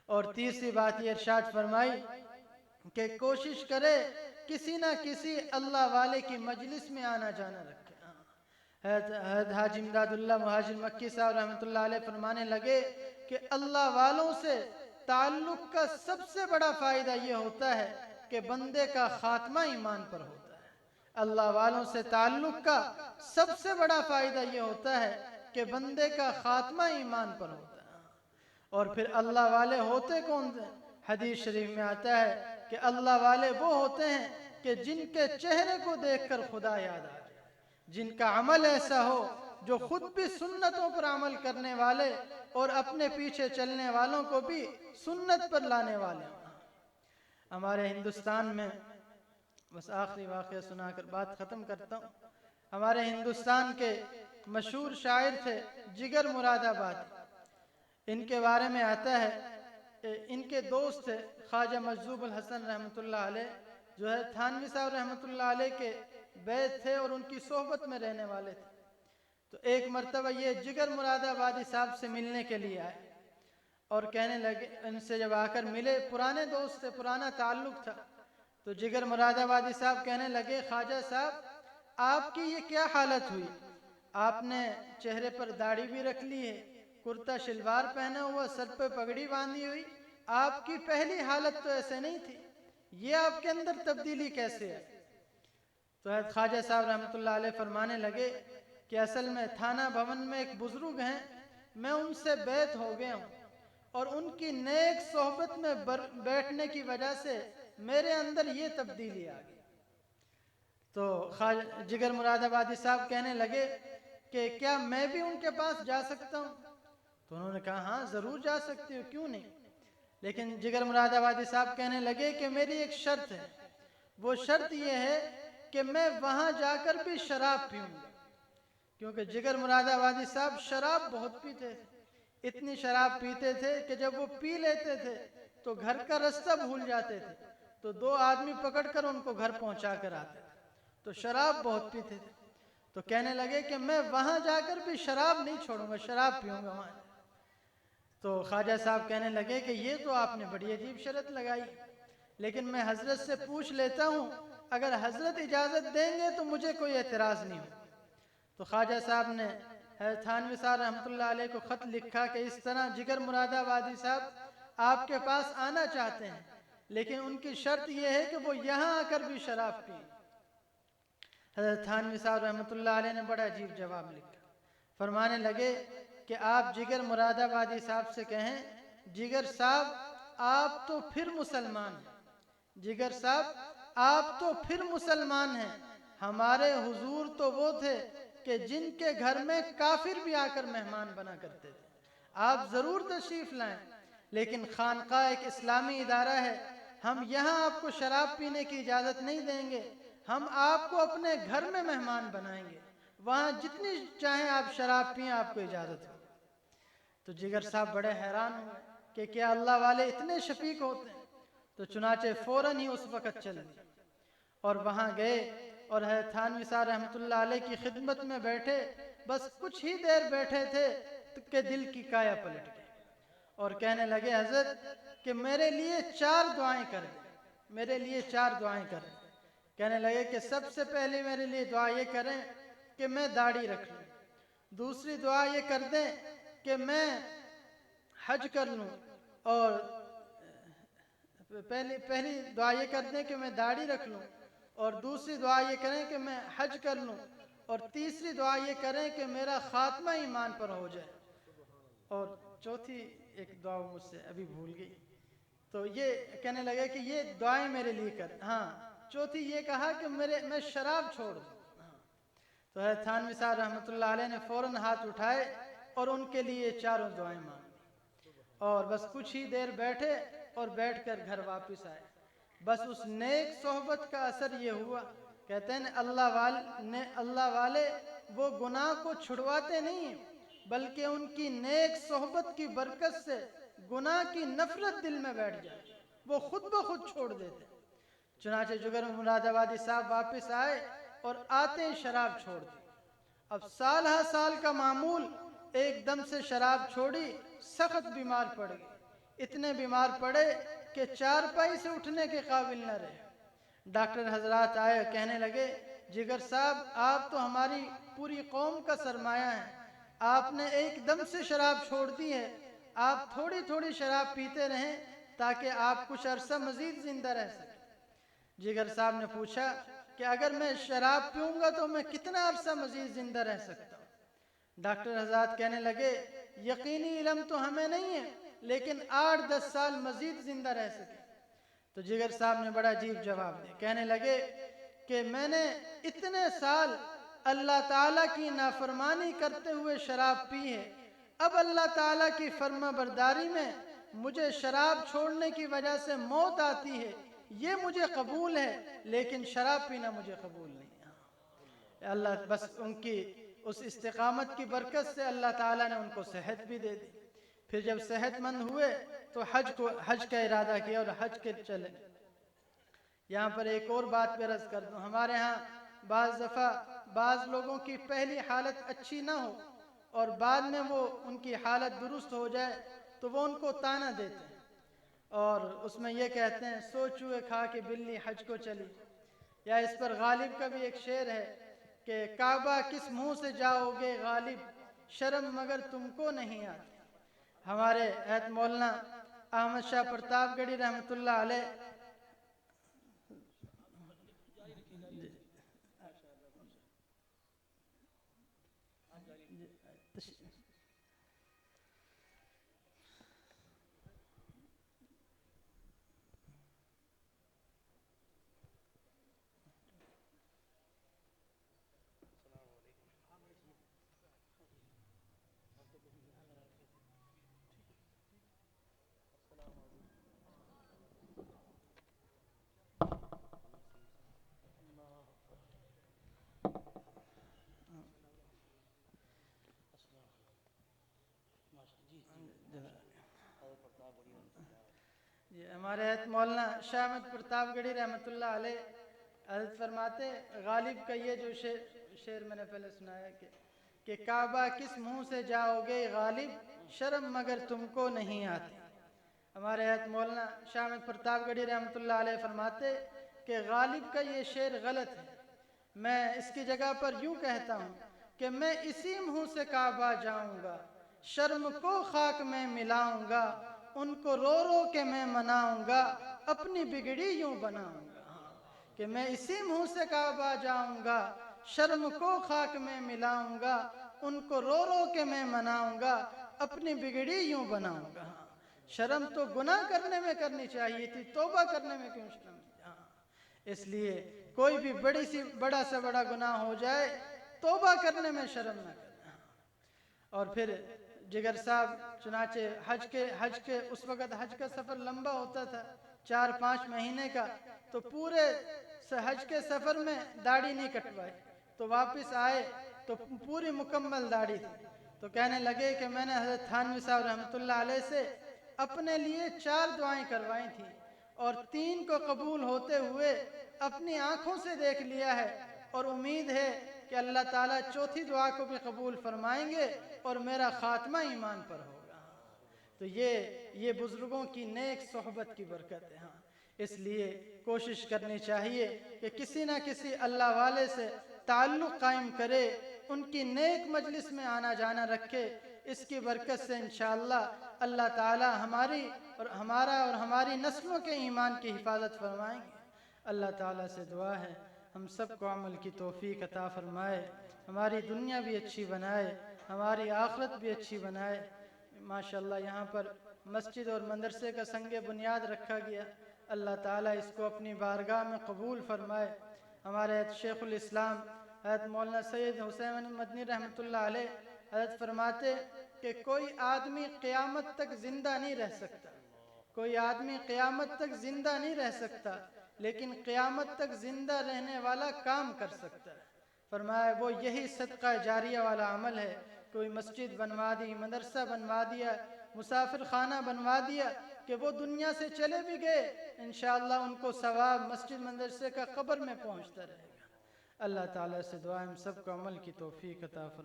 اور تیسری بات یہ ارشاد فرمائی کہ کوشش کرے کسی نہ کسی اللہ والے کی مجلس میں آنا جانا رکھے۔ حضرت حاجی امداد اللہ مہاجر مکی صاحب رحمۃ اللہ علیہ فرمانے لگے کہ اللہ والوں سے تعلق کا سب سے بڑا فائدہ یہ ہوتا ہے کہ بندے کا خاتمہ ایمان پر ہوتا ہے۔ اللہ والوں سے تعلق کا سب سے بڑا فائدہ یہ ہوتا ہے کہ بندے کا خاتمہ ایمان پر ہوتا ہے۔ اور پھر اللہ والے ہوتے کون ہیں؟ حدیث شریف میں آتا ہے کہ اللہ والے وہ ہوتے ہیں کہ جن کے چہرے کو دیکھ کر خدا یاد آ جائے، جن کا عمل ایسا ہو جو خود بھی سنتوں پر عمل کرنے والے اور اپنے پیچھے چلنے والوں کو بھی سنت پر لانے والے ہوں۔ ہمارے ہندوستان میں، بس آخری واقعہ سنا کر بات ختم کرتا ہوں، ہمارے ہندوستان کے مشہور شاعر تھے جگر مراد آبادی۔ ان کے بارے میں آتا ہے، ان کے دوست تھے خواجہ مجذوب الحسن رحمۃ اللہ علیہ، جو ہے تھانوی صاحب رحمۃ اللہ علیہ کے بیت تھے اور ان کی صحبت میں رہنے والے تھے۔ تو ایک مرتبہ یہ جگر مراد آبادی صاحب سے ملنے کے لیے آئے اور کہنے لگے، ان سے جب آ کر ملے، پرانے دوست تھے، پرانا تعلق تھا، تو جگر مراد آبادی صاحب کہنے لگے خواجہ صاحب آپ کی یہ کیا حالت ہوئی؟ آپ نے چہرے پر داڑھی بھی رکھ لی ہے، کرتا شلوار پہنا ہوا، سر پہ پگڑی باندھی ہوئی، آپ کی پہلی حالت تو ایسے نہیں تھی، یہ آپ کے اندر تبدیلی کیسے ہے؟ تو حضرت خواجہ صاحب رحمۃ اللہ علیہ فرمانے لگے کہ اصل میں تھانہ بھون میں ایک بزرگ ہیں، میں ان سے بیعت ہو گیا ہوں اور ان کی نیک صحبت میں بیٹھنے کی وجہ سے میرے اندر یہ تبدیلی آ گئی۔ تو جگر مراد آبادی صاحب کہنے لگے کہ کیا میں بھی ان کے پاس جا سکتا ہوں؟ تو انہوں نے کہا ہاں ضرور جا سکتے ہو، کیوں نہیں؟ لیکن جگر مراد آبادی صاحب کہنے لگے کہ میری ایک شرط ہے، وہ شرط یہ ہے کہ میں وہاں جا کر بھی شراب پیوں گا، کیونکہ جگر مراد آبادی صاحب شراب بہت پیتے تھے، اتنی شراب پیتے تھے کہ جب وہ پی لیتے تھے تو گھر کا رستہ بھول جاتے تھے، تو دو آدمی پکڑ کر ان کو گھر پہنچا کر آتے تھے، تو شراب بہت پیتے تھے۔ تو کہنے لگے کہ میں وہاں جا کر بھی شراب نہیں چھوڑوں گا، شراب پیوں گا وہاں۔ تو خواجہ صاحب کہنے لگے کہ یہ تو آپ نے بڑی عجیب شرط لگائی، لیکن میں حضرت سے پوچھ لیتا ہوں، اگر حضرت اجازت دیں گے تو مجھے کوئی اعتراض نہیں ہو۔ تو خواجہ صاحب نے حضرت تھانوی صاحب رحمۃ اللہ علیہ کو خط لکھا کہ اس طرح جگر مراد آبادی صاحب آپ کے پاس آنا چاہتے ہیں، لیکن ان کی شرط یہ ہے کہ وہ یہاں آ کر بھی شراب پئیں۔ حضرت تھانوی صاحب رحمۃ اللہ علیہ نے بڑا عجیب جواب لکھا، فرمانے لگے کہ آپ جگر مراد آبادی صاحب سے کہیں، جگر صاحب آپ تو پھر مسلمان ہیں، جگر صاحب آپ تو پھر مسلمان ہیں، ہمارے حضور تو وہ تھے کہ جن کے گھر میں کافر بھی آ کر مہمان بنا کرتے تھے، آپ ضرور تشریف لائیں، لیکن خانقاہ ایک اسلامی ادارہ ہے، ہم یہاں آپ کو شراب پینے کی اجازت نہیں دیں گے، ہم آپ کو اپنے گھر میں مہمان بنائیں گے، وہاں جتنی چاہیں آپ شراب پئیں، آپ کو اجازت ہو۔ تو جگر صاحب بڑے حیران ہوئے کہ کیا اللہ والے اتنے شفیق ہوتے ہیں؟ تو چنانچہ فوراً ہی اس وقت چل دی اور وہاں گئے اور حضرت تھانوی صاحب رحمۃ اللہ علیہ کی خدمت میں بیٹھے، بس کچھ ہی دیر بیٹھے تھے کہ دل کی کایا پلٹ گئی اور کہنے لگے حضرت کہ میرے لیے 4 دعائیں کر دیں، میرے لیے 4 دعائیں کر دیں۔ کہنے لگے کہ سب سے پہلے میرے لیے دعا یہ کریں کہ میں داڑھی رکھ لوں، دوسری دعا یہ کر دیں کہ میں حج کر لوں، اور پہلی دعا یہ کر دیں کہ میں داڑھی رکھ لوں، اور دوسری دعا یہ کریں کہ میں حج کر لوں، اور تیسری دعا یہ کریں کہ میرا خاتمہ ایمان پر ہو جائے، اور چوتھی ایک دعا مجھ سے ابھی بھول گئی۔ تو یہ کہنے لگے کہ یہ دعائیں میرے لیے کر، ہاں چوتھی یہ کہا کہ میں شراب چھوڑ دوں۔ تو حضرت تھانوی صاحب رحمۃ اللہ علیہ نے فوراً ہاتھ اٹھائے اور ان کے لیے 4 دعائیں مانگی اور بس کچھ ہی دیر بیٹھے اور بیٹھ کر گھر واپس آئے۔ بس اس نیک صحبت کا اثر یہ ہوا، کہتے ہیں اللہ والے وہ گناہ کو چھڑواتے نہیں ہیں، بلکہ ان کی نیک صحبت کی برکت سے گناہ کی نفرت دل میں بیٹھ جائے، وہ خود بخود چھوڑ دیتے۔ چنانچہ جگر مراد آبادی صاحب واپس آئے اور آتے ہی شراب چھوڑ دی۔ اب سال ہا سال کا معمول ایک دم سے شراب چھوڑی، سخت بیمار پڑ گئی، اتنے بیمار پڑے کہ چارپائی سے اٹھنے کے قابل نہ رہے۔ ڈاکٹر حضرات آئے، کہنے لگے جگر صاحب آپ تو ہماری پوری قوم کا سرمایہ ہیں، آپ نے ایک دم سے شراب چھوڑ دی ہے، آپ تھوڑی تھوڑی شراب پیتے رہیں تاکہ آپ کچھ عرصہ مزید زندہ رہ سکیں۔ جگر صاحب نے پوچھا کہ اگر میں شراب پیوں گا تو میں کتنا عرصہ مزید زندہ رہ سکتا ہوں؟ ڈاکٹر حضرات کہنے لگے یقینی علم تو ہمیں نہیں ہے لیکن 8-10 سال مزید زندہ رہ سکے۔ تو جگر صاحب نے بڑا عجیب جواب دیا، کہنے لگے کہ میں نے اتنے سال اللہ تعالیٰ کی نافرمانی کرتے ہوئے شراب پی ہے، اب اللہ تعالیٰ کی فرما برداری میں مجھے شراب چھوڑنے کی وجہ سے موت آتی ہے، یہ مجھے قبول ہے لیکن شراب پینا مجھے قبول نہیں ہے۔ اللہ بس ان کی اس استقامت کی برکت سے اللہ تعالیٰ نے ان کو صحت بھی دے دی۔ پھر جب صحت مند ہوئے تو حج کا ارادہ کیا اور حج کے چلے۔ یہاں پر ایک اور بات پہ عرض کر دوں، ہمارے ہاں بعض دفعہ بعض لوگوں کی پہلی حالت اچھی نہ ہو اور بعد میں وہ ان کی حالت درست ہو جائے تو وہ ان کو طعنہ دیتے ہیں اور اس میں یہ کہتے ہیں سو چوہے کھا کے بلی حج کو چلی۔ یا اس پر غالب کا بھی ایک شعر ہے کہ کعبہ کس منہ سے جاؤ گے غالب، شرم مگر تم کو نہیں آتی۔ ہمارے حضرت مولانا احمد شاہ پرتاپ گڑھی رحمۃ اللہ علیہ ہمارے حضرت مولانا شاہ احمد پرتاپ گڑھی رحمۃ اللہ علیہ حضرت فرماتے غالب کا یہ جو شعر میں نے پہلے سنایا کہ کعبہ کس منہ سے جاؤ گے غالب، شرم مگر تم کو نہیں آتی۔ ہمارے حضرت مولانا شاہ احمد پرتاپ گڑھی رحمۃ اللہ علیہ فرماتے کہ غالب کا یہ شعر غلط ہے، میں اس کی جگہ پر یوں کہتا ہوں کہ میں اسی منہ سے کعبہ جاؤں گا، شرم کو خاک میں ملاؤں گا، ان کو رو رو کے میں مناؤں گا، اپنی بگڑی یوں بناؤں گا۔ کہ میں اسی منہ سے کعبہ جاؤں گا، شرم کو خاک میں ملاؤں گا، ان کو رو رو کے میں مناؤں گا، اپنی بگڑی یوں بناؤں گا۔ شرم تو گناہ کرنے میں کرنی چاہیے تھی، توبہ کرنے میں کیوں شرم؟ اس لیے کوئی بھی بڑا سے بڑا گناہ ہو جائے توبہ کرنے میں شرم نہ کرنا۔ اور پھر جگر صاحب چنانچہ حج کے اس وقت حج کا سفر لمبا ہوتا تھا 4-5 مہینے کا، تو پورے حج کے سفر میں داڑھی نہیں کٹوائی، تو واپس آئے تو پوری مکمل داڑھی تھی۔ تو کہنے لگے کہ میں نے حضرت تھانوی صاحب رحمۃ اللہ علیہ سے اپنے لیے 4 دعائیں کروائی تھیں اور 3 کو قبول ہوتے ہوئے اپنی آنکھوں سے دیکھ لیا ہے، اور امید ہے کہ اللہ تعالیٰ 4تھی دعا کو بھی قبول فرمائیں گے اور میرا خاتمہ ایمان پر ہوگا۔ تو یہ بزرگوں کی نیک صحبت کی برکت ہے۔ اس لیے کوشش کرنی چاہیے کہ کسی نہ کسی اللہ والے سے تعلق قائم کرے، ان کی نیک مجلس میں آنا جانا رکھے، اس کی برکت سے انشاءاللہ اللہ تعالی ہمارا اور ہماری نسلوں کے ایمان کی حفاظت فرمائیں گے۔ اللہ تعالیٰ سے دعا ہے ہم سب کو عمل کی توفیق عطا فرمائے، ہماری دنیا بھی اچھی بنائے، ہماری آخرت بھی اچھی بنائے۔ ماشاءاللہ یہاں پر مسجد اور مدرسے کا سنگ بنیاد رکھا گیا، اللہ تعالیٰ اس کو اپنی بارگاہ میں قبول فرمائے۔ ہمارے شیخ الاسلام حضرت مولانا سید حسین مدنی رحمۃ اللہ علیہ حضرت فرماتے کہ کوئی آدمی قیامت تک زندہ نہیں رہ سکتا، کوئی آدمی قیامت تک زندہ نہیں رہ سکتا، لیکن قیامت تک زندہ رہنے والا کام کر سکتا ہے۔ فرمایا وہ یہی صدقہ جاریہ والا عمل ہے، کوئی مسجد بنوا دی، مدرسہ بنوا دیا، مسافر خانہ بنوا دیا کہ وہ دنیا سے چلے بھی گئے انشاءاللہ ان کو ثواب مسجد مدرسے کا قبر میں پہنچتا رہے گا۔ اللہ تعالیٰ سے دعا ہم سب کو عمل کی توفیق عطا فرمائے۔